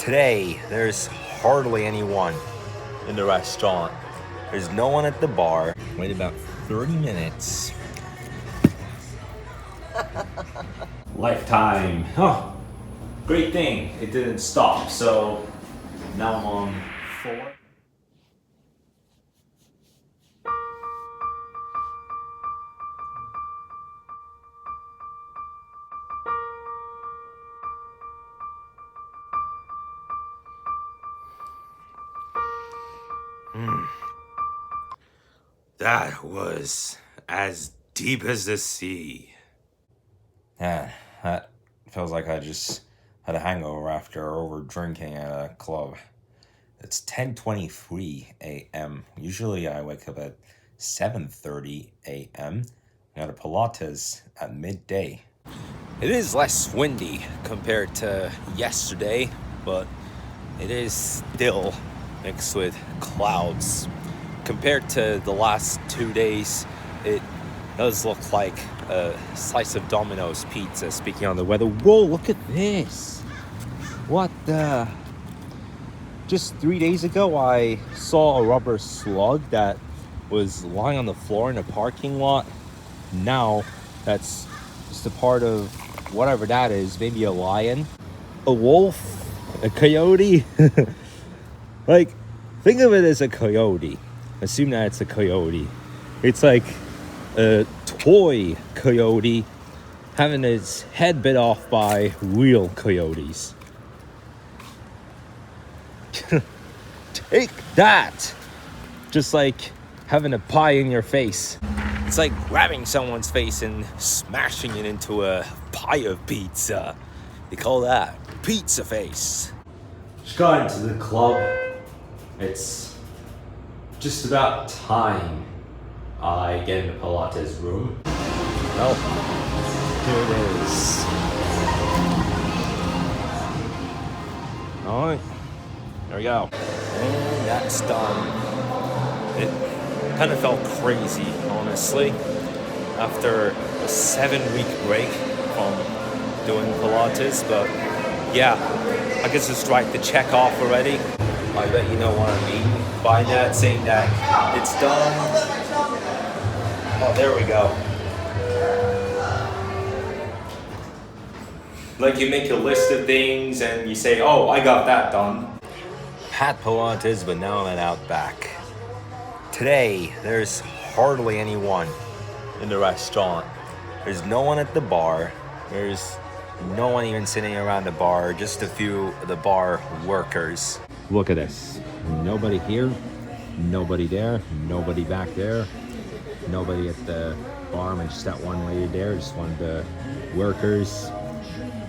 Today, there's hardly anyone in the restaurant. There's no one at the bar. Wait about 30 minutes. Lifetime. Oh, great thing. It didn't stop. So now I'm on 4. That was as deep as the sea. Yeah, that feels like I just had a hangover after over drinking at a club. It's 10:23 a.m. Usually I wake up at 7:30 a.m. I got a Pilates at midday. It is less windy compared to yesterday, but it is still mixed with clouds. Compared to the last 2 days, it does look like a slice of Domino's pizza, speaking on the weather. Whoa, look at this. What the? Just 3 days ago, I saw a rubber slug that was lying on the floor in a parking lot. Now, that's just a part of whatever that is. Maybe a lion, a wolf, a coyote. Like, think of it as a coyote. Assume that it's a coyote. It's like a toy coyote having its head bit off by real coyotes. Take that! Just like having a pie in your face. It's like grabbing someone's face and smashing it into a pie of pizza. They call that pizza face. Just got into the club. It's just about time I get in the Pilates room. Well, here it is. Alright, there we go. And that's done. It kind of felt crazy, honestly, after a 7-week break from doing Pilates, but yeah, I guess it's right to check off already. I bet you know what I mean by that, saying that it's done. Oh, there we go. Like you make a list of things and you say, oh, I got that done. Had Pilates, but now I'm at Outback. Today, there's hardly anyone in the restaurant. There's no one at the bar. There's no one even sitting around the bar, just a few of the bar workers. Look at this. Nobody here, nobody there, nobody back there, nobody at the bar. I just that one lady there, just one of the workers.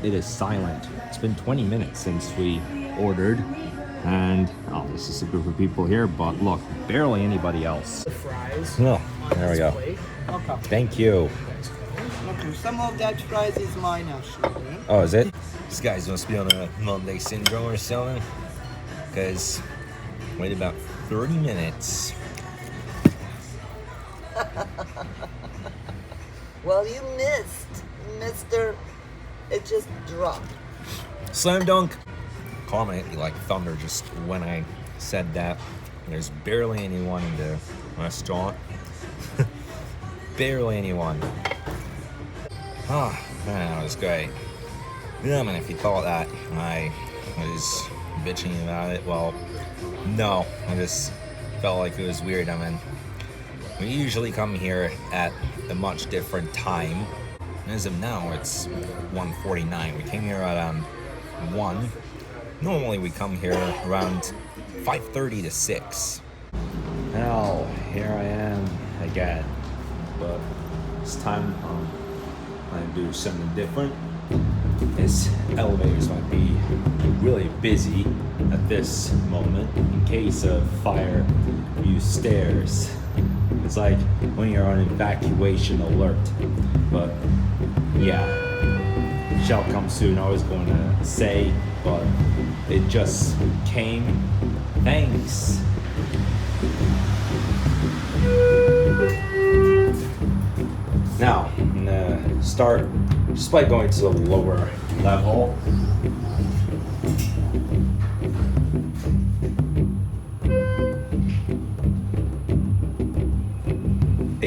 It is silent. It's been 20 minutes since we ordered, and oh, this is a group of people here, but look, barely anybody else. The fries. Oh, there we go. Okay. Thank you. Okay, some of that fries is mine actually. Oh, is it? This guy's must be on a Monday syndrome or something. Because wait about 30 minutes. Well, you missed, Mr. It just dropped. Slam dunk. Karma hit me like thunder just when I said that. There's barely anyone in the restaurant. Barely anyone. Oh, man, that was great. Yeah, I mean, if you call it that, I was bitching about it. Well, no, I just felt like it was weird. I mean, we usually come here at a much different time. As of now, it's 1:49. We came here around 1. Normally we come here around 5:30 to 6. Now, here I am again. But it's time I do something different. This elevators might be really busy at this moment. In case of fire, use stairs. It's like when you're on evacuation alert. But yeah, shall come soon. I was going to say, but it just came. Thanks. Now, I'm gonna start just by going to the lower level.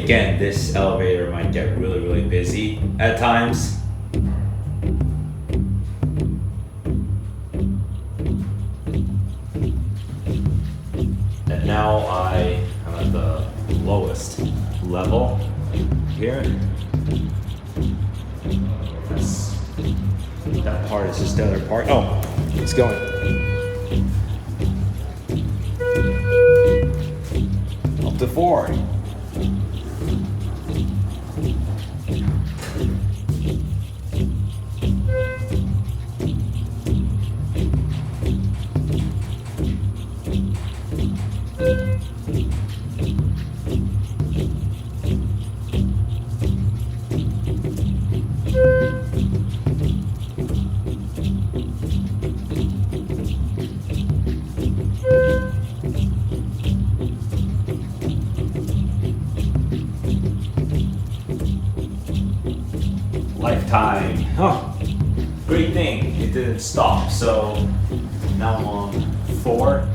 Again, this elevator might get really, really busy at times. And now I am at the lowest level here. That part is just the other part. Oh, it's going. Up to 4. Lifetime. Oh, great thing. It didn't stop. So now I'm on 4.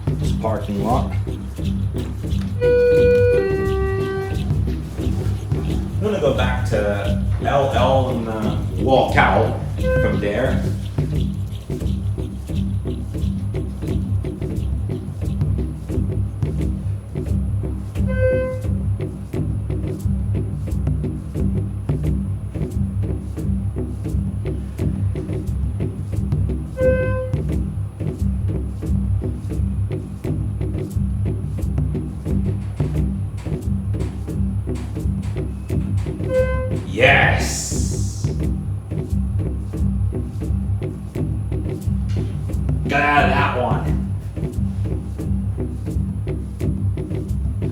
This parking lot. I'm gonna go back to LL and walk out from there. Yes! Got out of that one.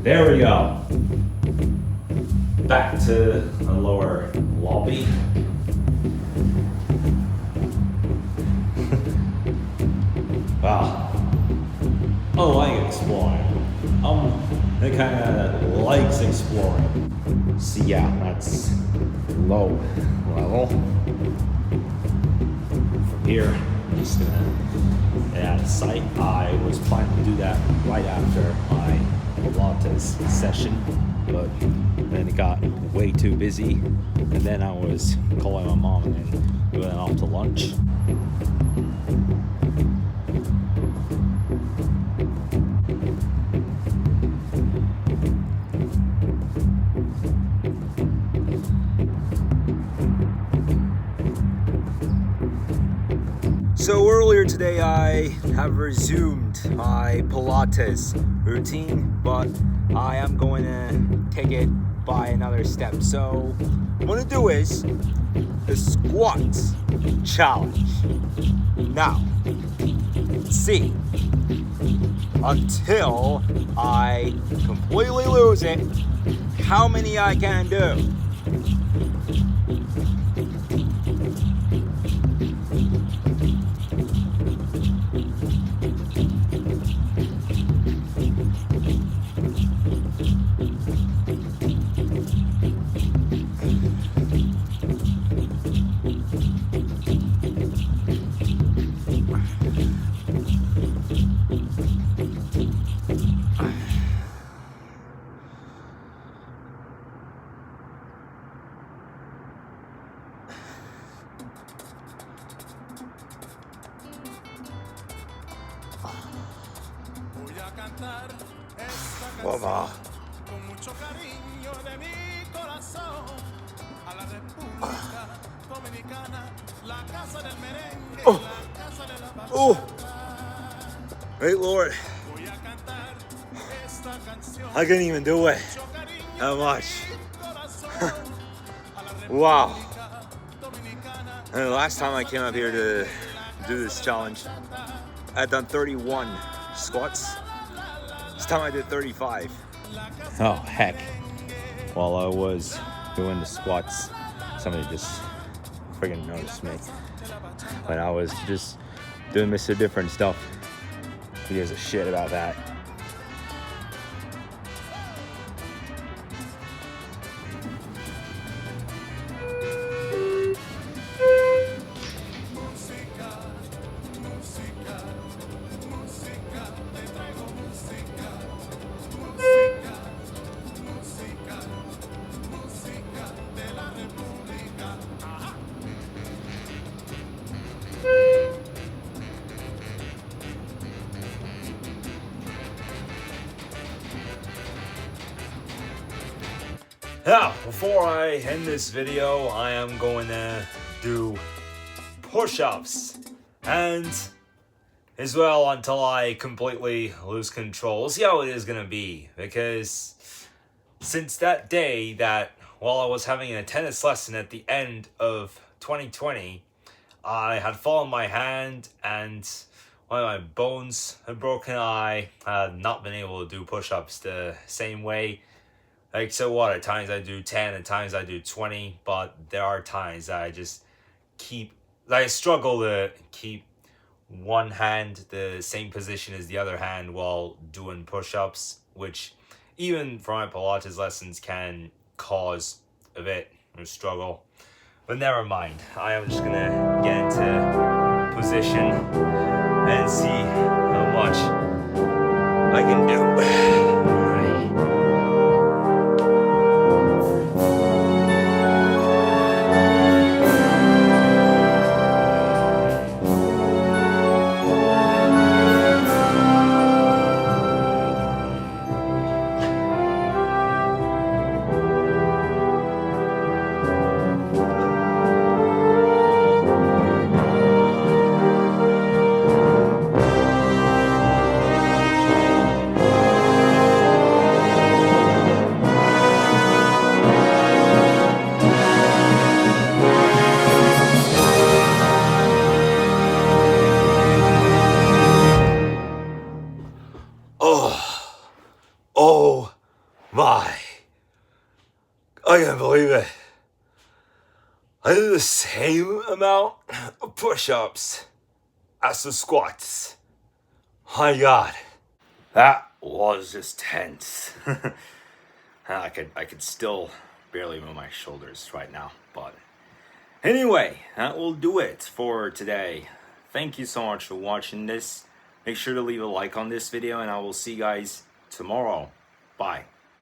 There we go. Back to the lower lobby. Wow. I like exploring. I kind of likes exploring. So yeah, that's low level. From here, I'm just gonna get out of sight. I was planning to do that right after my Pilates session, but then it got way too busy, and then I was calling my mom and then we went off to lunch. So earlier today I have resumed my Pilates routine, but I am going to take it by another step. So what I'm going to do is the squats challenge. Now, let's see, until I completely lose it, how many I can do. Wow. Oh, great Lord, I couldn't even do it that much. Wow. And the last time I came up here to do this challenge, I had done 31 squats. This time I did 35. Oh heck. While I was doing the squats, somebody just friggin' noticed me. But I was just doing Mr. Different stuff. He gives a shit about that. Now, before I end this video, I am going to do push-ups and as well until I completely lose control. We'll see how it is going to be, because since that day that while I was having a tennis lesson at the end of 2020, I had fallen my hand and one of my bones had broken. I had not been able to do push-ups the same way. Like, so what, at times I do 10, at times I do 20, but there are times that I struggle to keep one hand the same position as the other hand while doing push-ups, which even for my Pilates lessons can cause a bit of struggle. But never mind, I am just gonna get into position and see how much I can do. Oh my. I can't believe it. I did the same amount of push-ups as the squats. My God. That was just tense. I could still barely move my shoulders right now, but anyway, that will do it for today. Thank you so much for watching this. Make sure to leave a like on this video, and I will see you guys tomorrow. Bye.